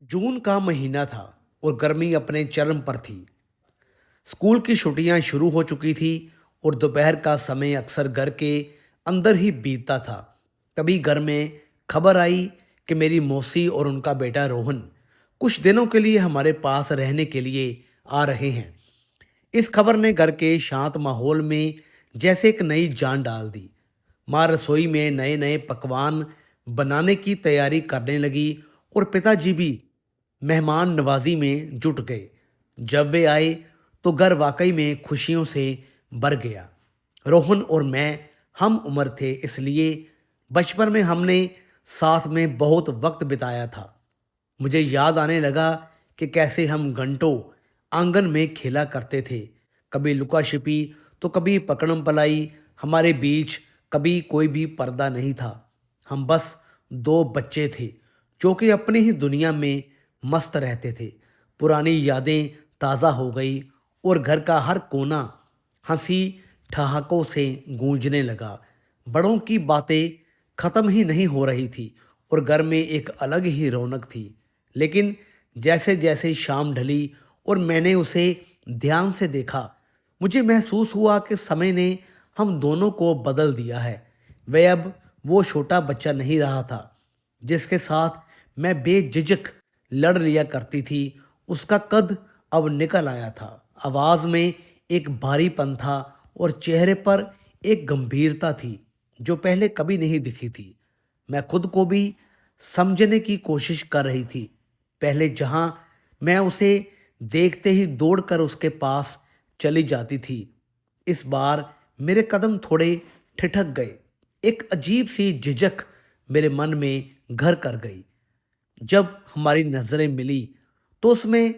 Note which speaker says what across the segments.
Speaker 1: जून का महीना था और गर्मी अपने चरम पर थी। स्कूल की छुट्टियां शुरू हो चुकी थी और दोपहर का समय अक्सर घर के अंदर ही बीतता था। तभी घर में खबर आई कि मेरी मौसी और उनका बेटा रोहन कुछ दिनों के लिए हमारे पास रहने के लिए आ रहे हैं। इस खबर ने घर के शांत माहौल में जैसे एक नई जान डाल दी। माँ रसोई में नए नए पकवान बनाने की तैयारी करने लगी और पिताजी भी मेहमान नवाजी में जुट गए। जब वे आए तो घर वाकई में खुशियों से भर गया। रोहन और मैं हम उम्र थे, इसलिए बचपन में हमने साथ में बहुत वक्त बिताया था। मुझे याद आने लगा कि कैसे हम घंटों आंगन में खेला करते थे, कभी लुका छिपी तो कभी पकड़म पलाई। हमारे बीच कभी कोई भी पर्दा नहीं था। हम बस दो बच्चे थे जो कि अपनी ही दुनिया में मस्त रहते थे। पुरानी यादें ताज़ा हो गई और घर का हर कोना हंसी ठहाकों से गूंजने लगा। बड़ों की बातें खत्म ही नहीं हो रही थी और घर में एक अलग ही रौनक थी। लेकिन जैसे जैसे शाम ढली और मैंने उसे ध्यान से देखा, मुझे महसूस हुआ कि समय ने हम दोनों को बदल दिया है। वह अब वो छोटा बच्चा नहीं रहा था जिसके साथ मैं बेझिझक लड़ लिया करती थी। उसका कद अब निकल आया था, आवाज में एक भारीपन था और चेहरे पर एक गंभीरता थी जो पहले कभी नहीं दिखी थी। मैं खुद को भी समझने की कोशिश कर रही थी। पहले जहां मैं उसे देखते ही दौड़कर उसके पास चली जाती थी, इस बार मेरे कदम थोड़े ठिठक गए। एक अजीब सी झिझक मेरे मन में घर कर गई। जब हमारी नज़रें मिली तो उसमें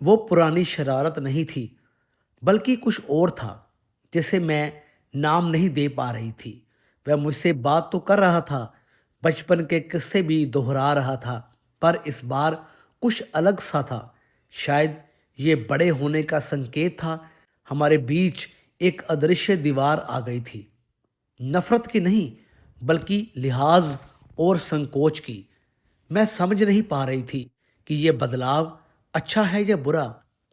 Speaker 1: वो पुरानी शरारत नहीं थी, बल्कि कुछ और था जिसे मैं नाम नहीं दे पा रही थी। वह मुझसे बात तो कर रहा था, बचपन के किस्से भी दोहरा रहा था, पर इस बार कुछ अलग सा था। शायद ये बड़े होने का संकेत था। हमारे बीच एक अदृश्य दीवार आ गई थी, नफरत की नहीं, बल्कि लिहाज और संकोच की। मैं समझ नहीं पा रही थी कि यह बदलाव अच्छा है या बुरा।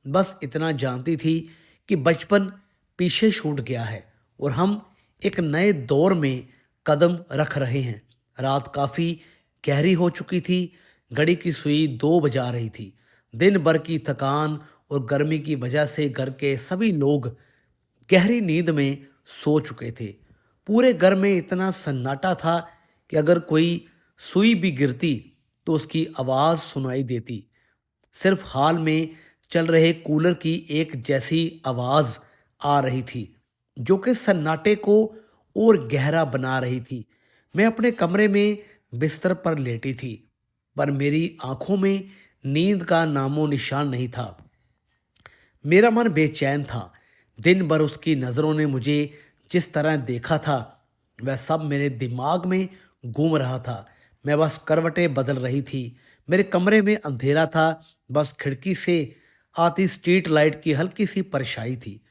Speaker 1: बस इतना जानती थी कि बचपन पीछे छूट गया है और हम एक नए दौर में कदम रख रहे हैं। रात काफ़ी गहरी हो चुकी थी। घड़ी की सुई 2 बजा रही थी। दिन भर की थकान और गर्मी की वजह से घर के सभी लोग गहरी नींद में सो चुके थे। पूरे घर में इतना सन्नाटा था कि अगर कोई सुई भी गिरती तो उसकी आवाज़ सुनाई देती। सिर्फ हाल में चल रहे कूलर की एक जैसी आवाज़ आ रही थी जो कि सन्नाटे को और गहरा बना रही थी। मैं अपने कमरे में बिस्तर पर लेटी थी, पर मेरी आंखों में नींद का नामो निशान नहीं था। मेरा मन बेचैन था। दिन भर उसकी नज़रों ने मुझे जिस तरह देखा था, वह सब मेरे दिमाग में घूम रहा था। मैं बस करवटें बदल रही थी। मेरे कमरे में अंधेरा था, बस खिड़की से आती स्ट्रीट लाइट की हल्की सी परछाई थी।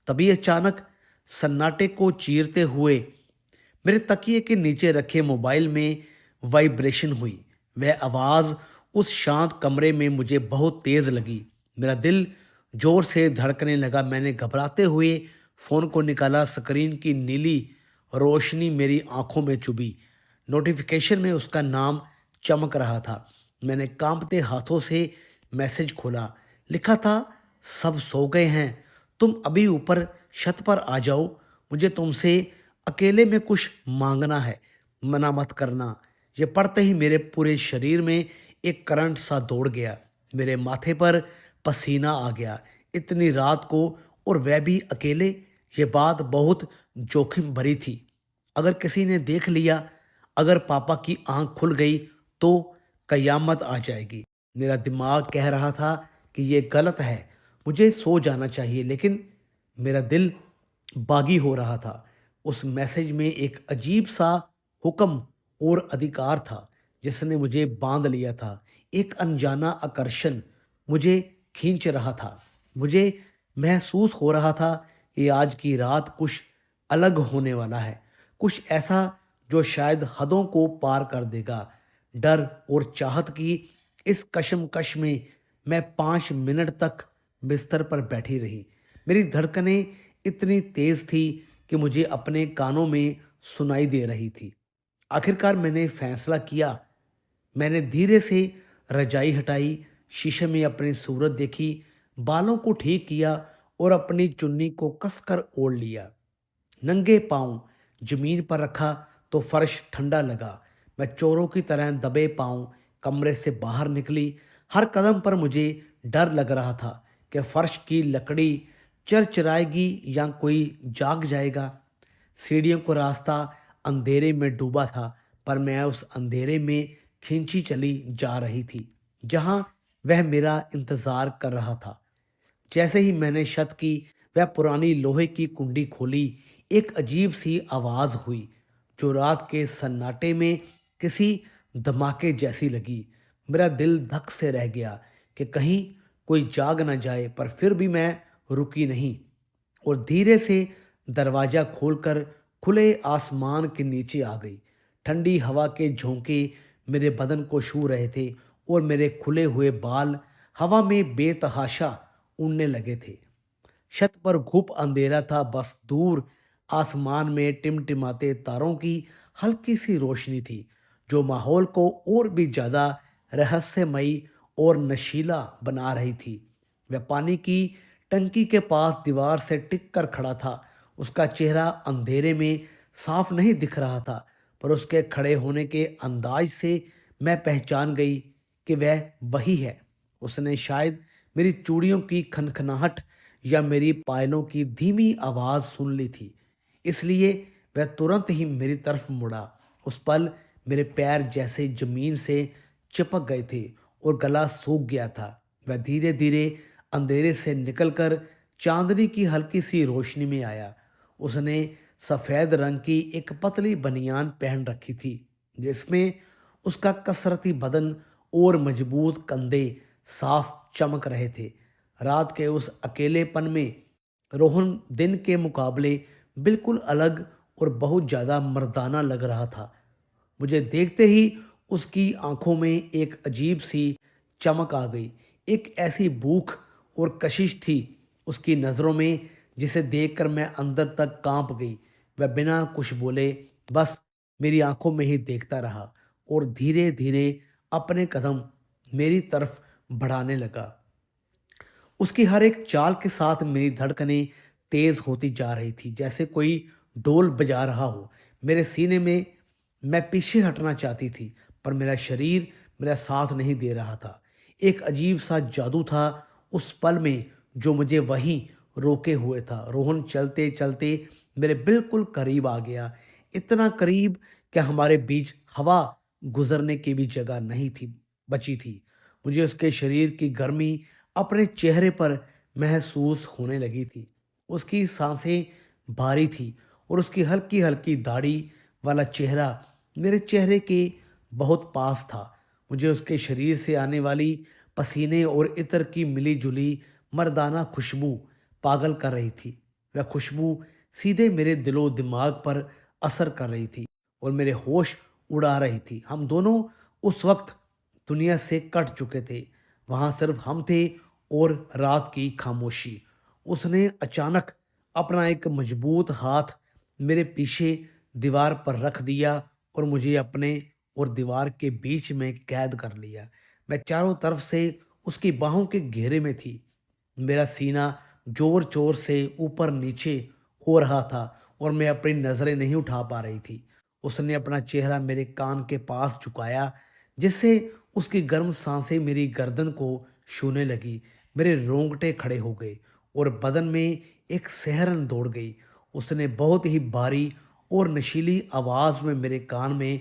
Speaker 1: तभी अचानक सन्नाटे को चीरते हुए मेरे तकिए के नीचे रखे मोबाइल में वाइब्रेशन हुई। वह आवाज़ उस शांत कमरे में मुझे बहुत तेज़ लगी। मेरा दिल जोर से धड़कने लगा। मैंने घबराते हुए फ़ोन को निकाला। स्क्रीन की नीली रोशनी मेरी आंखों में चुभी। नोटिफिकेशन में उसका नाम चमक रहा था। मैंने कांपते हाथों से मैसेज खोला। लिखा था, सब सो गए हैं, तुम अभी ऊपर छत पर आ जाओ, मुझे तुमसे अकेले में कुछ मांगना है, मना मत करना। ये पढ़ते ही मेरे पूरे शरीर में एक करंट सा दौड़ गया। मेरे माथे पर पसीना आ गया। इतनी रात को और वह भी अकेले, ये बात बहुत जोखिम भरी थी। अगर किसी ने देख लिया, अगर पापा की आंख खुल गई तो कयामत आ जाएगी। मेरा दिमाग कह रहा था कि ये गलत है, मुझे सो जाना चाहिए, लेकिन मेरा दिल बागी हो रहा था। उस मैसेज में एक अजीब सा हुक्म और अधिकार था जिसने मुझे बांध लिया था। एक अनजाना आकर्षण मुझे खींच रहा था। मुझे महसूस हो रहा था कि आज की रात कुछ अलग होने वाला है, कुछ ऐसा जो शायद हदों को पार कर देगा। डर और चाहत की इस कशमकश में मैं 5 मिनट तक बिस्तर पर बैठी रही। मेरी धड़कनें इतनी तेज थी कि मुझे अपने कानों में सुनाई दे रही थी। आखिरकार मैंने फैसला किया। मैंने धीरे से रजाई हटाई, शीशे में अपनी सूरत देखी, बालों को ठीक किया और अपनी चुन्नी को कसकर ओढ़ लिया। नंगे पांव जमीन पर रखा तो फर्श ठंडा लगा। मैं चोरों की तरह दबे पांव कमरे से बाहर निकली। हर कदम पर मुझे डर लग रहा था कि फर्श की लकड़ी चरचराएगी या कोई जाग जाएगा। सीढ़ियों का रास्ता अंधेरे में डूबा था, पर मैं उस अंधेरे में खींची चली जा रही थी जहां वह मेरा इंतजार कर रहा था। जैसे ही मैंने छत की वह पुरानी लोहे की कुंडी खोली, एक अजीब सी आवाज़ हुई जो रात के सन्नाटे में किसी धमाके जैसी लगी। मेरा दिल धक से रह गया कि कहीं कोई जाग न जाए, पर फिर भी मैं रुकी नहीं और धीरे से दरवाज़ा खोलकर खुले आसमान के नीचे आ गई। ठंडी हवा के झोंके मेरे बदन को छू रहे थे और मेरे खुले हुए बाल हवा में बेतहाशा उड़ने लगे थे। छत पर घुप अंधेरा था, बस दूर आसमान में टिमटिमाते तारों की हल्की सी रोशनी थी जो माहौल को और भी ज़्यादा रहस्यमयी और नशीला बना रही थी। वह पानी की टंकी के पास दीवार से टिक कर खड़ा था। उसका चेहरा अंधेरे में साफ नहीं दिख रहा था, पर उसके खड़े होने के अंदाज से मैं पहचान गई कि वह वही है। उसने शायद मेरी चूड़ियों की खनखनाहट या मेरी पायलों की धीमी आवाज़ सुन ली थी, इसलिए वह तुरंत ही मेरी तरफ मुड़ा। उस पल मेरे पैर जैसे जमीन से चिपक गए थे और गला सूख गया था। वह धीरे धीरे अंधेरे से निकलकर चांदनी की हल्की सी रोशनी में आया। उसने सफ़ेद रंग की एक पतली बनियान पहन रखी थी जिसमें उसका कसरती बदन और मजबूत कंधे साफ चमक रहे थे। रात के उस अकेलेपन में रोहन दिन के मुकाबले बिल्कुल अलग और बहुत ज़्यादा मर्दाना लग रहा था। मुझे देखते ही उसकी आंखों में एक अजीब सी चमक आ गई। एक ऐसी भूख और कशिश थी उसकी नज़रों में जिसे देखकर मैं अंदर तक कांप गई। वह बिना कुछ बोले बस मेरी आंखों में ही देखता रहा और धीरे धीरे अपने कदम मेरी तरफ बढ़ाने लगा। उसकी हर एक चाल के साथ मेरी धड़कनें तेज होती जा रही थी जैसे कोई ढोल बजा रहा हो। मेरे सीने में मैं पीछे हटना चाहती थी, पर मेरा शरीर मेरा साथ नहीं दे रहा था। एक अजीब सा जादू था उस पल में जो मुझे वहीं रोके हुए था। रोहन चलते चलते मेरे बिल्कुल करीब आ गया, इतना करीब कि हमारे बीच हवा गुजरने की भी जगह नहीं थी बची थी। मुझे उसके शरीर की गर्मी अपने चेहरे पर महसूस होने लगी थी। उसकी सांसें भारी थी और उसकी हल्की हल्की दाढ़ी वाला चेहरा मेरे चेहरे के बहुत पास था। मुझे उसके शरीर से आने वाली पसीने और इत्र की मिली जुली मर्दाना खुशबू पागल कर रही थी। वह खुशबू सीधे मेरे दिलो दिमाग पर असर कर रही थी और मेरे होश उड़ा रही थी। हम दोनों उस वक्त दुनिया से कट चुके थे। वहाँ सिर्फ हम थे और रात की खामोशी। उसने अचानक अपना एक मजबूत हाथ मेरे पीछे दीवार पर रख दिया और मुझे अपने और दीवार के बीच में कैद कर लिया। मैं चारों तरफ से उसकी बाहों के घेरे में थी। मेरा सीना जोर जोर से ऊपर नीचे हो रहा था और मैं अपनी नज़रें नहीं उठा पा रही थी। उसने अपना चेहरा मेरे कान के पास झुकाया जिससे उसकी गर्म सांसें मेरी गर्दन को छूने लगी। मेरे रोंगटे खड़े हो गए और बदन में एक सिहरन दौड़ गई। उसने बहुत ही भारी और नशीली आवाज़ में मेरे कान में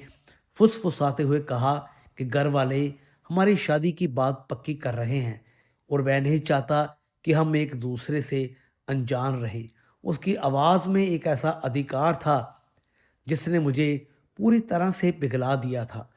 Speaker 1: फुसफुसाते हुए कहा कि घर वाले हमारी शादी की बात पक्की कर रहे हैं और वह नहीं चाहता कि हम एक दूसरे से अनजान रहें। उसकी आवाज़ में एक ऐसा अधिकार था जिसने मुझे पूरी तरह से पिघला दिया था।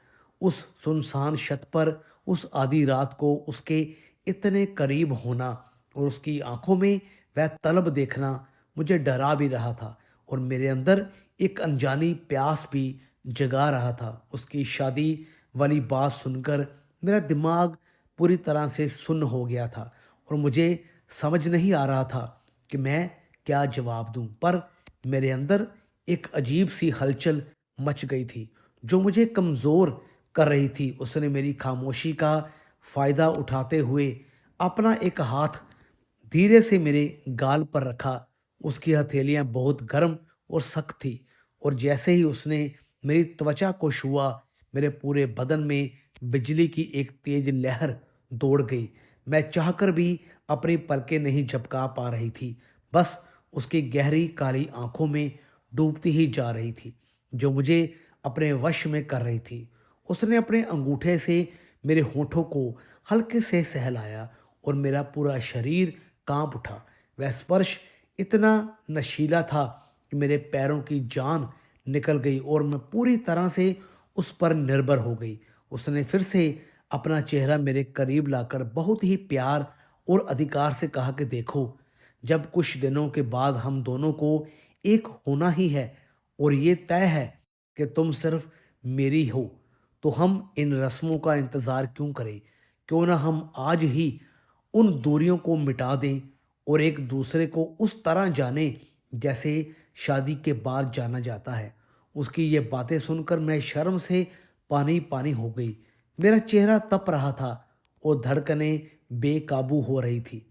Speaker 1: उस सुनसान छत पर उस आधी रात को उसके इतने करीब होना और उसकी आंखों में वह तलब देखना मुझे डरा भी रहा था और मेरे अंदर एक अनजानी प्यास भी जगा रहा था। उसकी शादी वाली बात सुनकर मेरा दिमाग पूरी तरह से सुन्न हो गया था और मुझे समझ नहीं आ रहा था कि मैं क्या जवाब दूं। पर मेरे अंदर एक अजीब सी हलचल मच गई थी जो मुझे कमज़ोर कर रही थी। उसने मेरी खामोशी का फ़ायदा उठाते हुए अपना एक हाथ धीरे से मेरे गाल पर रखा। उसकी हथेलियां बहुत गर्म और सख्त थी और जैसे ही उसने मेरी त्वचा को छुआ, मेरे पूरे बदन में बिजली की एक तेज लहर दौड़ गई। मैं चाहकर भी अपनी पलकें नहीं झपका पा रही थी। बस उसकी गहरी काली आंखों में डूबती ही जा रही थी, जो मुझे अपने वश में कर रही थी। उसने अपने अंगूठे से मेरे होठों को हल्के से सहलाया और मेरा पूरा शरीर कांप उठा। वह स्पर्श इतना नशीला था कि मेरे पैरों की जान निकल गई और मैं पूरी तरह से उस पर निर्भर हो गई। उसने फिर से अपना चेहरा मेरे करीब लाकर बहुत ही प्यार और अधिकार से कहा कि देखो, जब कुछ दिनों के बाद हम दोनों को एक होना ही है और ये तय है कि तुम सिर्फ मेरी हो, तो हम इन रस्मों का इंतज़ार क्यों करें? क्यों ना हम आज ही उन दूरियों को मिटा दें और एक दूसरे को उस तरह जानें जैसे शादी के बाद जाना जाता है। उसकी ये बातें सुनकर मैं शर्म से पानी पानी हो गई। मेरा चेहरा तप रहा था और धड़कनें बेकाबू हो रही थी।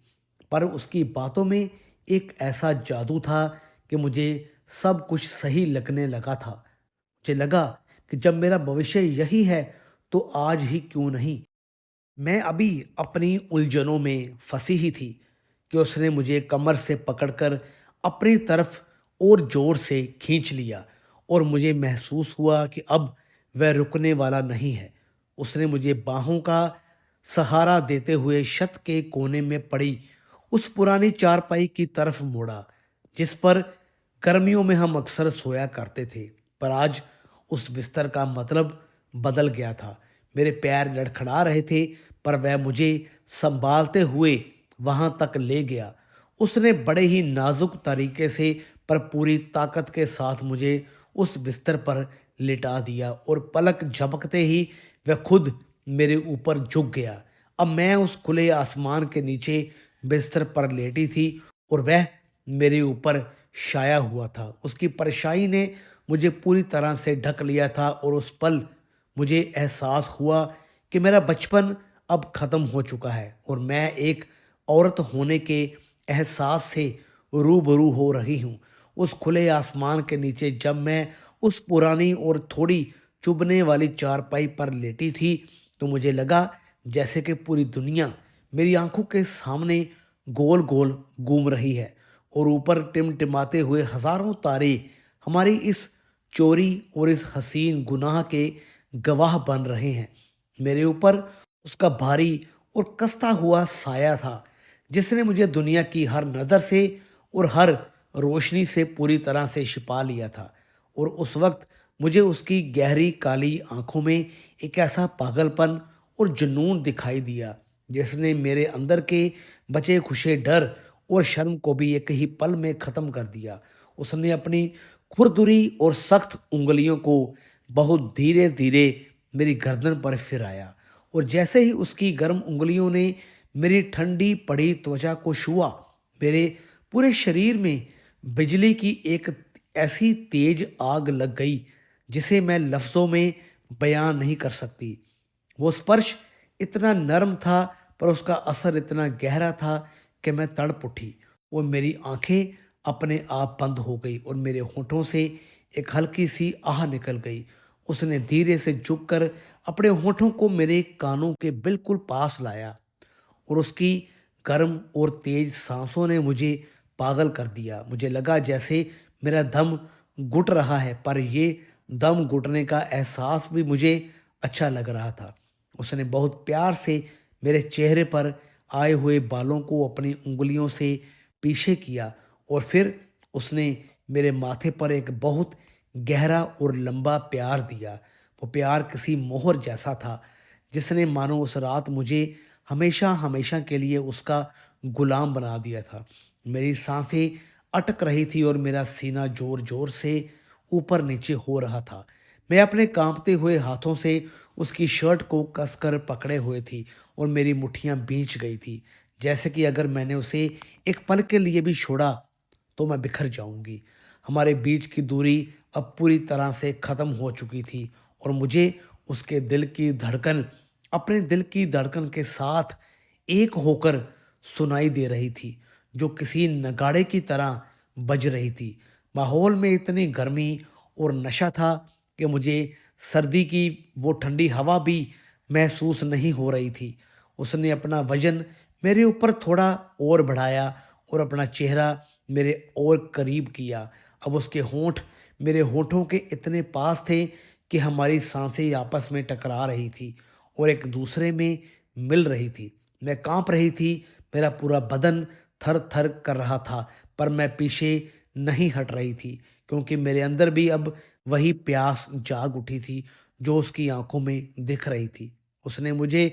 Speaker 1: पर उसकी बातों में एक ऐसा जादू था कि मुझे सब कुछ सही लगने लगा था। मुझे लगा कि जब मेरा भविष्य यही है तो आज ही क्यों नहीं। मैं अभी अपनी उलझनों में फंसी ही थी कि उसने मुझे कमर से पकड़कर अपनी तरफ और जोर से खींच लिया और मुझे महसूस हुआ कि अब वह रुकने वाला नहीं है। उसने मुझे बाहों का सहारा देते हुए छत के कोने में पड़ी उस पुरानी चारपाई की तरफ मोड़ा जिस पर गर्मियों में हम अक्सर सोया करते थे। पर आज उस बिस्तर का मतलब बदल गया था। मेरे पैर लड़खड़ा रहे थे, पर वह मुझे संभालते हुए वहां तक ले गया। उसने बड़े ही नाजुक तरीके से पर पूरी ताकत के साथ मुझे उस बिस्तर पर लिटा दिया और पलक झपकते ही वह खुद मेरे ऊपर झुक गया। अब मैं उस खुले आसमान के नीचे बिस्तर पर लेटी थी और वह मेरे ऊपर छाया हुआ था। उसकी परछाई ने मुझे पूरी तरह से ढक लिया था और उस पल मुझे एहसास हुआ कि मेरा बचपन अब ख़त्म हो चुका है और मैं एक औरत होने के एहसास से रूबरू हो रही हूँ। उस खुले आसमान के नीचे जब मैं उस पुरानी और थोड़ी चुभने वाली चारपाई पर लेटी थी, तो मुझे लगा जैसे कि पूरी दुनिया मेरी आंखों के सामने गोल गोल घूम रही है और ऊपर टिमटिमाते हुए हजारों तारे हमारी इस चोरी और इस हसीन गुनाह के गवाह बन रहे हैं। मेरे ऊपर उसका भारी और कसता हुआ साया था जिसने मुझे दुनिया की हर नज़र से और हर रोशनी से पूरी तरह से छिपा लिया था। और उस वक्त मुझे उसकी गहरी काली आंखों में एक ऐसा पागलपन और जुनून दिखाई दिया जिसने मेरे अंदर के बचे खुशे डर और शर्म को भी एक ही पल में ख़त्म कर दिया। उसने अपनी खुरदुरी और सख्त उंगलियों को बहुत धीरे धीरे मेरी गर्दन पर फिराया और जैसे ही उसकी गर्म उंगलियों ने मेरी ठंडी पड़ी त्वचा को छुआ, मेरे पूरे शरीर में बिजली की एक ऐसी तेज आग लग गई जिसे मैं लफ्ज़ों में बयान नहीं कर सकती। वो स्पर्श इतना नर्म था, पर उसका असर इतना गहरा था कि मैं तड़प उठी और मेरी आंखें अपने आप बंद हो गई और मेरे होठों से एक हल्की सी आह निकल गई। उसने धीरे से झुककर अपने होठों को मेरे कानों के बिल्कुल पास लाया और उसकी गर्म और तेज सांसों ने मुझे पागल कर दिया। मुझे लगा जैसे मेरा दम घुट रहा है, पर ये दम घुटने का एहसास भी मुझे अच्छा लग रहा था। उसने बहुत प्यार से मेरे चेहरे पर आए हुए बालों को अपनी उंगलियों से पीछे किया और फिर उसने मेरे माथे पर एक बहुत गहरा और लंबा प्यार दिया। वो प्यार किसी मोहर जैसा था जिसने मानो उस रात मुझे हमेशा हमेशा के लिए उसका गुलाम बना दिया था। मेरी सांसें अटक रही थी और मेरा सीना जोर जोर से ऊपर नीचे हो रहा था। मैं अपने कांपते हुए हाथों से उसकी शर्ट को कसकर पकड़े हुए थी और मेरी मुट्ठियां भींच गई थी, जैसे कि अगर मैंने उसे एक पल के लिए भी छोड़ा तो मैं बिखर जाऊंगी। हमारे बीच की दूरी अब पूरी तरह से ख़त्म हो चुकी थी और मुझे उसके दिल की धड़कन अपने दिल की धड़कन के साथ एक होकर सुनाई दे रही थी, जो किसी नगाड़े की तरह बज रही थी। माहौल में इतनी गर्मी और नशा था कि मुझे सर्दी की वो ठंडी हवा भी महसूस नहीं हो रही थी। उसने अपना वजन मेरे ऊपर थोड़ा और बढ़ाया और अपना चेहरा मेरे और करीब किया। अब उसके होंठ मेरे होठों के इतने पास थे कि हमारी सांसें आपस में टकरा रही थी और एक दूसरे में मिल रही थी। मैं कांप रही थी, मेरा पूरा बदन थर थर कर रहा था, पर मैं पीछे नहीं हट रही थी क्योंकि मेरे अंदर भी अब वही प्यास जाग उठी थी जो उसकी आंखों में दिख रही थी। उसने मुझे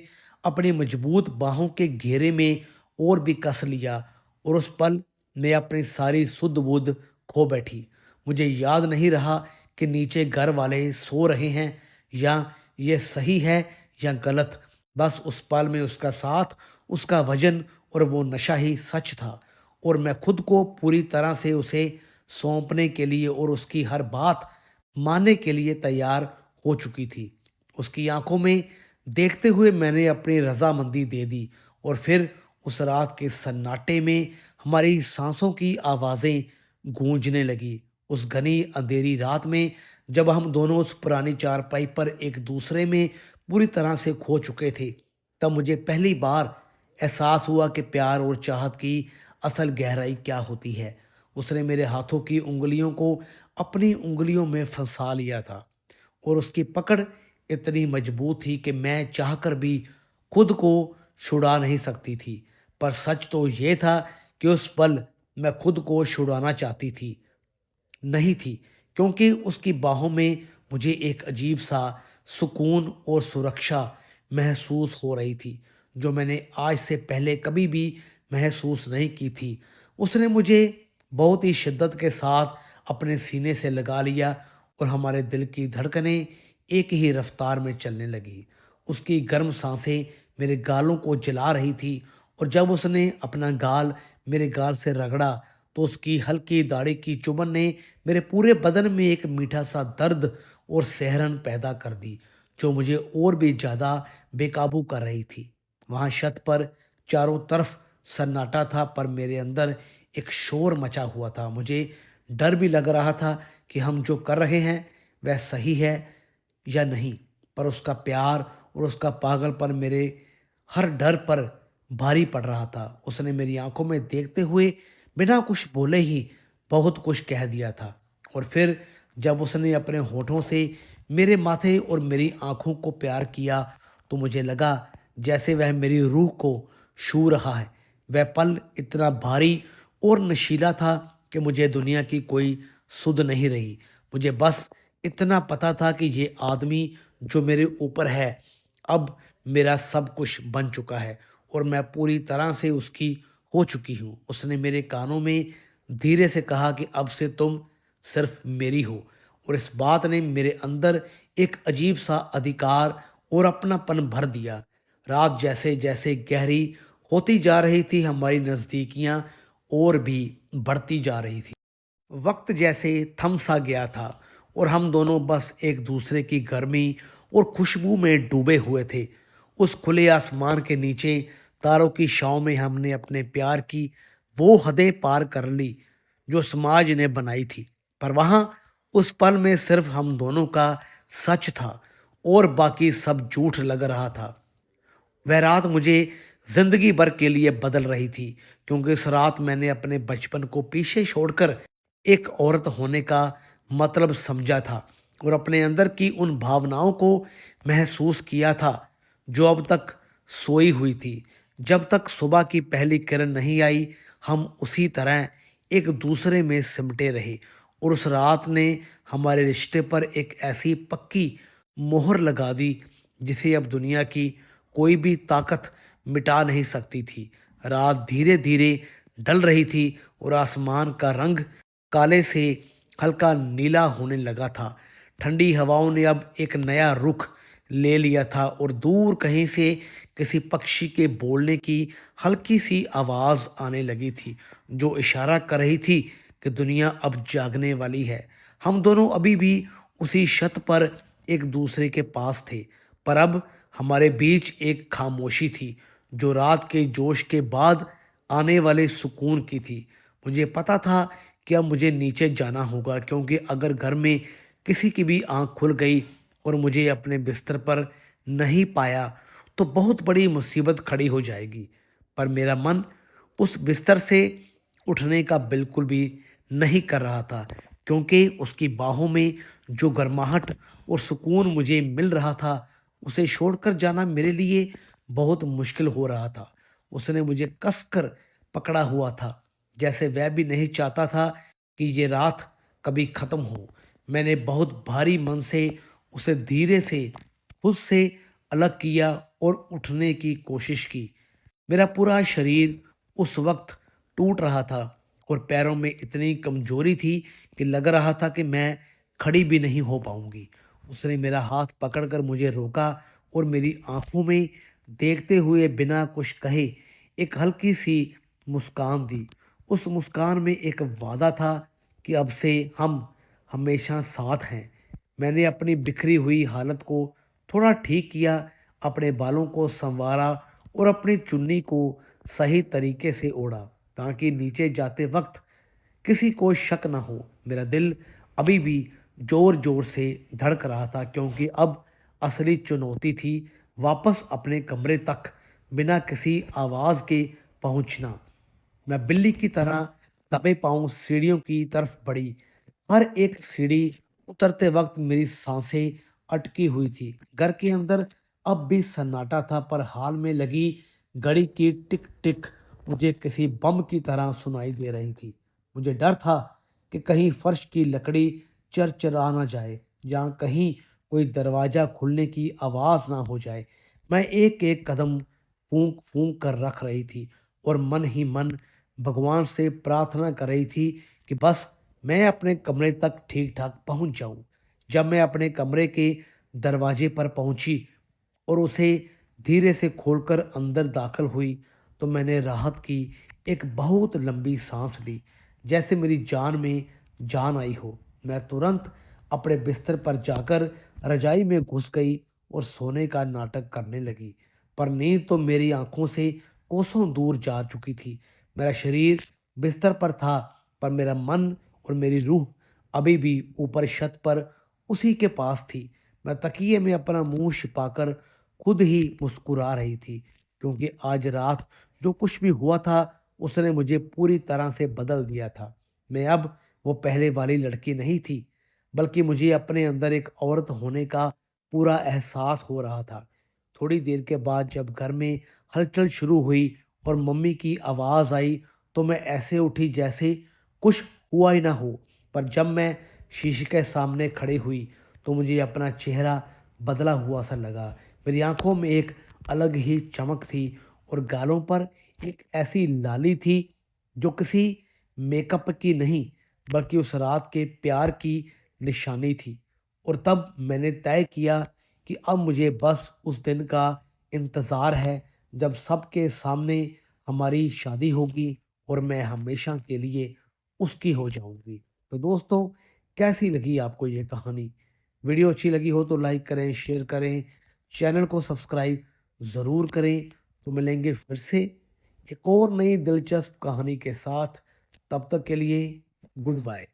Speaker 1: अपनी मजबूत बाहों के घेरे में और भी कस लिया और उस पल मैं अपनी सारी सुध बुध खो बैठी। मुझे याद नहीं रहा कि नीचे घर वाले सो रहे हैं या ये सही है या गलत। बस उस पल में उसका साथ, उसका वजन और वो नशा ही सच था और मैं खुद को पूरी तरह से उसे सौंपने के लिए और उसकी हर बात मानने के लिए तैयार हो चुकी थी। उसकी आंखों में देखते हुए मैंने अपनी रजामंदी दे दी और फिर उस रात के सन्नाटे में हमारी सांसों की आवाज़ें गूंजने लगी। उस घनी अंधेरी रात में जब हम दोनों उस पुरानी चारपाई पर एक दूसरे में पूरी तरह से खो चुके थे, तब मुझे पहली बार एहसास हुआ कि प्यार और चाहत की असल गहराई क्या होती है। उसने मेरे हाथों की उंगलियों को अपनी उंगलियों में फंसा लिया था और उसकी पकड़ इतनी मजबूत थी कि मैं चाहकर भी खुद को छुड़ा नहीं सकती थी। पर सच तो ये था कि उस पल मैं खुद को छुड़ाना चाहती थी नहीं थी, क्योंकि उसकी बाहों में मुझे एक अजीब सा सुकून और सुरक्षा महसूस हो रही थी, जो मैंने आज से पहले कभी भी महसूस नहीं की थी। उसने मुझे बहुत ही शिद्दत के साथ अपने सीने से लगा लिया और हमारे दिल की धड़कनें एक ही रफ्तार में चलने लगी। उसकी गर्म सांसें मेरे गालों को जला रही थी और जब उसने अपना गाल मेरे गाल से रगड़ा तो उसकी हल्की दाढ़ी की चुभन ने मेरे पूरे बदन में एक मीठा सा दर्द और सहरन पैदा कर दी, जो मुझे और भी ज़्यादा बेकाबू कर रही थी। वहाँ छत पर चारों तरफ सन्नाटा था, पर मेरे अंदर एक शोर मचा हुआ था। मुझे डर भी लग रहा था कि हम जो कर रहे हैं वह सही है या नहीं, पर उसका प्यार और उसका पागलपन मेरे हर डर पर भारी पड़ रहा था। उसने मेरी आंखों में देखते हुए बिना कुछ बोले ही बहुत कुछ कह दिया था और फिर जब उसने अपने होठों से मेरे माथे और मेरी आंखों को प्यार किया तो मुझे लगा जैसे वह मेरी रूह को छू रहा है। वह पल इतना भारी और नशीला था कि मुझे दुनिया की कोई सुध नहीं रही। मुझे बस इतना पता था कि ये आदमी जो मेरे ऊपर है अब मेरा सब कुछ बन चुका है और मैं पूरी तरह से उसकी हो चुकी हूँ। उसने मेरे कानों में धीरे से कहा कि अब से तुम सिर्फ मेरी हो और इस बात ने मेरे अंदर एक अजीब सा अधिकार और अपनापन भर दिया। रात जैसे जैसे गहरी होती जा रही थी, हमारी नज़दीकियाँ और भी बढ़ती जा रही थी। वक्त जैसे थम सा गया था और हम दोनों बस एक दूसरे की गर्मी और खुशबू में डूबे हुए थे। उस खुले आसमान के नीचे तारों की छाँव में हमने अपने प्यार की वो हदें पार कर ली जो समाज ने बनाई थी। पर वहाँ उस पल में सिर्फ हम दोनों का सच था और बाकी सब झूठ लग रहा था। वह रात मुझे जिंदगी भर के लिए बदल रही थी, क्योंकि इस रात मैंने अपने बचपन को पीछे छोड़कर एक औरत होने का मतलब समझा था और अपने अंदर की उन भावनाओं को महसूस किया था जो अब तक सोई हुई थी। जब तक सुबह की पहली किरण नहीं आई, हम उसी तरह एक दूसरे में सिमटे रहे और उस रात ने हमारे रिश्ते पर एक ऐसी पक्की मोहर लगा दी जिसे अब दुनिया की कोई भी ताकत मिटा नहीं सकती थी। रात धीरे धीरे ढल रही थी और आसमान का रंग काले से हल्का नीला होने लगा था। ठंडी हवाओं ने अब एक नया रुख ले लिया था और दूर कहीं से किसी पक्षी के बोलने की हल्की सी आवाज़ आने लगी थी, जो इशारा कर रही थी कि दुनिया अब जागने वाली है। हम दोनों अभी भी उसी छत पर एक दूसरे के पास थे, पर अब हमारे बीच एक खामोशी थी, जो रात के जोश के बाद आने वाले सुकून की थी। मुझे पता था कि अब मुझे नीचे जाना होगा, क्योंकि अगर घर में किसी की भी आँख खुल गई और मुझे अपने बिस्तर पर नहीं पाया, तो बहुत बड़ी मुसीबत खड़ी हो जाएगी। पर मेरा मन उस बिस्तर से उठने का बिल्कुल भी नहीं कर रहा था, क्योंकि उसकी बाहों में जो गर्माहट और सुकून मुझे मिल रहा था, उसे छोड़कर जाना मेरे लिए बहुत मुश्किल हो रहा था। उसने मुझे कसकर पकड़ा हुआ था, जैसे वह भी नहीं चाहता था कि ये रात कभी ख़त्म हो। मैंने बहुत भारी मन से उसे धीरे से खुद से अलग किया और उठने की कोशिश की। मेरा पूरा शरीर उस वक्त टूट रहा था और पैरों में इतनी कमजोरी थी कि लग रहा था कि मैं खड़ी भी नहीं हो पाऊंगी। उसने मेरा हाथ पकड़कर मुझे रोका और मेरी आंखों में देखते हुए बिना कुछ कहे एक हल्की सी मुस्कान दी। उस मुस्कान में एक वादा था कि अब से हम हमेशा साथ हैं। मैंने अपनी बिखरी हुई हालत को थोड़ा ठीक किया, अपने बालों को संवारा और अपनी चुन्नी को सही तरीके से ओढ़ा, ताकि नीचे जाते वक्त किसी को शक न हो। मेरा दिल अभी भी जोर जोर से धड़क रहा था, क्योंकि अब असली चुनौती थी वापस अपने कमरे तक बिना किसी आवाज़ के पहुंचना। मैं बिल्ली की तरह दबे पांव सीढ़ियों की तरफ बढ़ी। हर एक सीढ़ी उतरते वक्त मेरी सांसें अटकी हुई थी। घर के अंदर अब भी सन्नाटा था, पर हाल में लगी घड़ी की टिक टिक मुझे किसी बम की तरह सुनाई दे रही थी। मुझे डर था कि कहीं फर्श की लकड़ी चरचरा ना जाए या कहीं कोई दरवाज़ा खुलने की आवाज़ ना हो जाए। मैं एक एक कदम फूंक फूंक कर रख रही थी और मन ही मन भगवान से प्रार्थना कर रही थी कि बस मैं अपने कमरे तक ठीक ठाक पहुंच जाऊं। जब मैं अपने कमरे के दरवाजे पर पहुंची और उसे धीरे से खोलकर अंदर दाखिल हुई, तो मैंने राहत की एक बहुत लंबी सांस ली, जैसे मेरी जान में जान आई हो। मैं तुरंत अपने बिस्तर पर जाकर रजाई में घुस गई और सोने का नाटक करने लगी। पर नींद तो मेरी आंखों से कोसों दूर जा चुकी थी। मेरा शरीर बिस्तर पर था, पर मेरा मन और मेरी रूह अभी भी ऊपर छत पर उसी के पास थी। मैं तकिए में अपना मुंह छिपाकर खुद ही मुस्कुरा रही थी, क्योंकि आज रात जो कुछ भी हुआ था उसने मुझे पूरी तरह से बदल दिया था। मैं अब वो पहले वाली लड़की नहीं थी, बल्कि मुझे अपने अंदर एक औरत होने का पूरा एहसास हो रहा था। थोड़ी देर के बाद जब घर में हलचल शुरू हुई और मम्मी की आवाज़ आई, तो मैं ऐसे उठी जैसे कुछ हुआ ही ना हो। पर जब मैं शीशे के सामने खड़ी हुई, तो मुझे अपना चेहरा बदला हुआ सा लगा। मेरी आंखों में एक अलग ही चमक थी और गालों पर एक ऐसी लाली थी जो किसी मेकअप की नहीं, बल्कि उस रात के प्यार की निशानी थी। और तब मैंने तय किया कि अब मुझे बस उस दिन का इंतज़ार है, जब सबके सामने हमारी शादी होगी और मैं हमेशा के लिए उसकी हो जाऊंगी। तो दोस्तों, कैसी लगी आपको ये कहानी? वीडियो अच्छी लगी हो तो लाइक करें, शेयर करें, चैनल को सब्सक्राइब ज़रूर करें। तो मिलेंगे फिर से एक और नई दिलचस्प कहानी के साथ। तब तक के लिए गुड बाय।